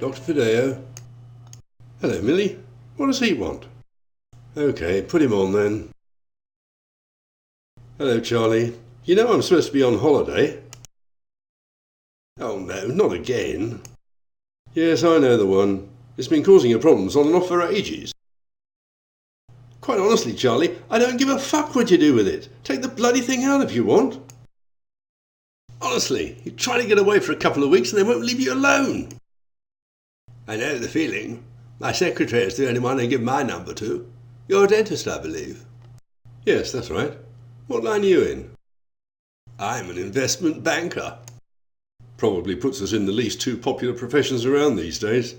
Dr. Fideo. Hello, Millie. What does he want? OK, put him on then. Hello, Charlie. You know I'm supposed to be on holiday. Oh no, not again. Yes, I know the one. It's been causing you problems on and off for ages. Quite honestly, Charlie, I don't give a fuck what you do with it. Take the bloody thing out if you want. Honestly, you try to get away for a couple of weeks and they won't leave you alone. I know the feeling. My secretary is the only one I give my number to. You're a dentist, I believe. Yes, that's right. What line are you in? I'm an investment banker. Probably puts us in the least two popular professions around these days.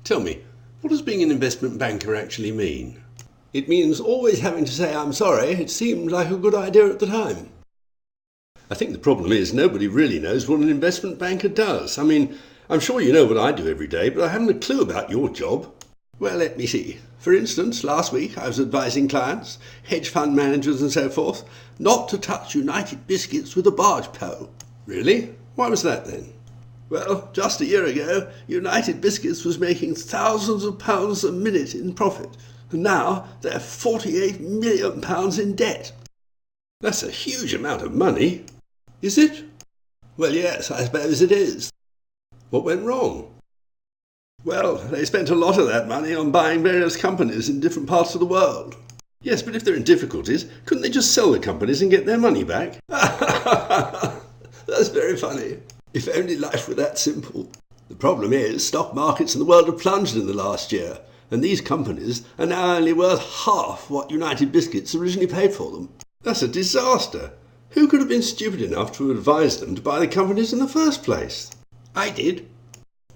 Tell me, what does being an investment banker actually mean? It means always having to say I'm sorry. It seemed like a good idea at the time. I think the problem is nobody really knows what an investment banker does. I mean, I'm sure you know what I do every day, but I haven't a clue about your job. Well, let me see. For instance, last week I was advising clients, hedge fund managers and so forth, not to touch United Biscuits with a barge pole. Really? Why was that then? Well, just a year ago, United Biscuits was making thousands of pounds a minute in profit, and now they're £48 million in debt. That's a huge amount of money. Is it? Well, yes, I suppose it is. What went wrong? Well, they spent a lot of that money on buying various companies in different parts of the world. Yes, but if they're in difficulties, couldn't they just sell the companies and get their money back? That's very funny. If only life were that simple. The problem is, stock markets in the world have plunged in the last year, and these companies are now only worth half what United Biscuits originally paid for them. That's a disaster. Who could have been stupid enough to advise them to buy the companies in the first place? I did.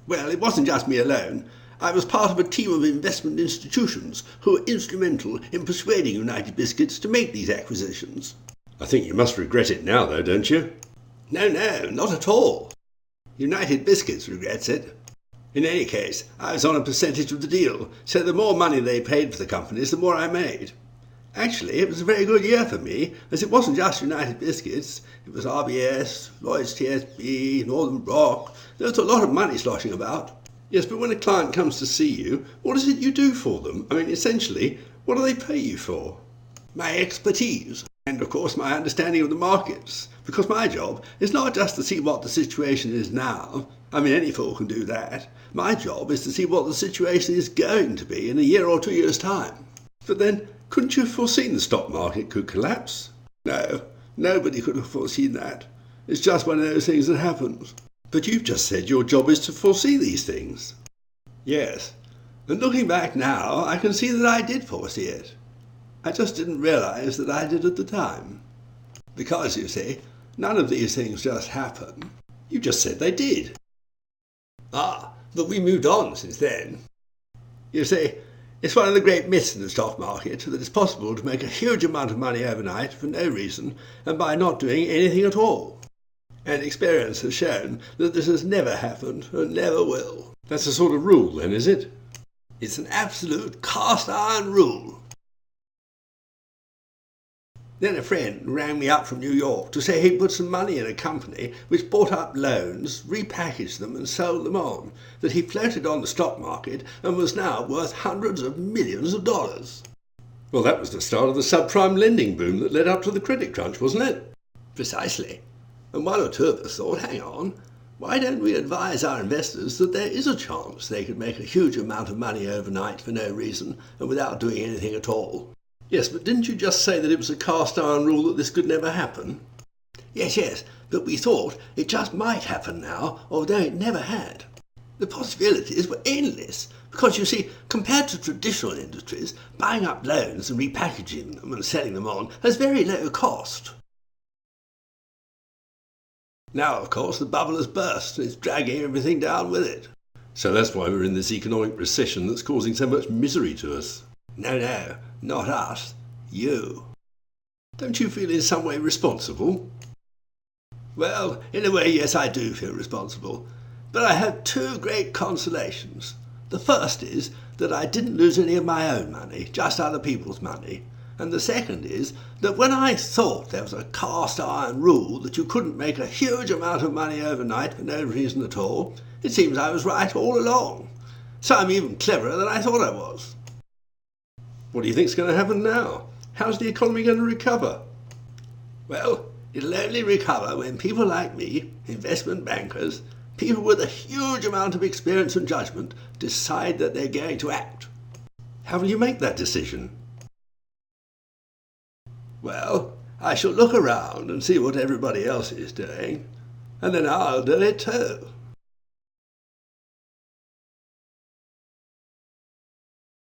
Well, it wasn't just me alone. I was part of a team of investment institutions who were instrumental in persuading United Biscuits to make these acquisitions. I think you must regret it now, though, don't you? No, not at all. United Biscuits regrets it. In any case, I was on a percentage of the deal, so the more money they paid for the companies, the more I made. Actually, it was a very good year for me, as it wasn't just United Biscuits. It was RBS, Lloyd's TSB, Northern Rock. There was a lot of money sloshing about. Yes, but when a client comes to see you, what is it you do for them? I mean, essentially, what do they pay you for? My expertise, and of course my understanding of the markets. Because my job is not just to see what the situation is now. I mean, any fool can do that. My job is to see what the situation is going to be in a year or 2 years' time. But then, couldn't you have foreseen the stock market could collapse? No, nobody could have foreseen that. It's just one of those things that happens. But you've just said your job is to foresee these things. Yes, and looking back now, I can see that I did foresee it. I just didn't realise that I did at the time. Because, you see, none of these things just happen. You just said they did. Ah, but we moved on since then. You see, it's one of the great myths in the stock market that it's possible to make a huge amount of money overnight for no reason and by not doing anything at all. And experience has shown that this has never happened and never will. That's a sort of rule then, is it? It's an absolute cast iron rule. Then a friend rang me up from New York to say he'd put some money in a company which bought up loans, repackaged them and sold them on, that he floated on the stock market and was now worth hundreds of millions of dollars. Well, that was the start of the subprime lending boom that led up to the credit crunch, wasn't it? Precisely. And one or two of us thought, hang on, why don't we advise our investors that there is a chance they could make a huge amount of money overnight for no reason and without doing anything at all? Yes, but didn't you just say that it was a cast-iron rule that this could never happen? Yes, but we thought it just might happen now, although it never had. The possibilities were endless, because you see, compared to traditional industries, buying up loans and repackaging them and selling them on has very low cost. Now, of course, the bubble has burst and it's dragging everything down with it. So that's why we're in this economic recession that's causing so much misery to us. No, not us. You. Don't you feel in some way responsible? Well, in a way, yes, I do feel responsible. But I have two great consolations. The first is that I didn't lose any of my own money, just other people's money. And the second is that when I thought there was a cast iron rule that you couldn't make a huge amount of money overnight for no reason at all, it seems I was right all along. So I'm even cleverer than I thought I was. What do you think's going to happen now? How's the economy going to recover? Well, it'll only recover when people like me, investment bankers, people with a huge amount of experience and judgment, decide that they're going to act. How will you make that decision? Well, I shall look around and see what everybody else is doing, and then I'll do it too.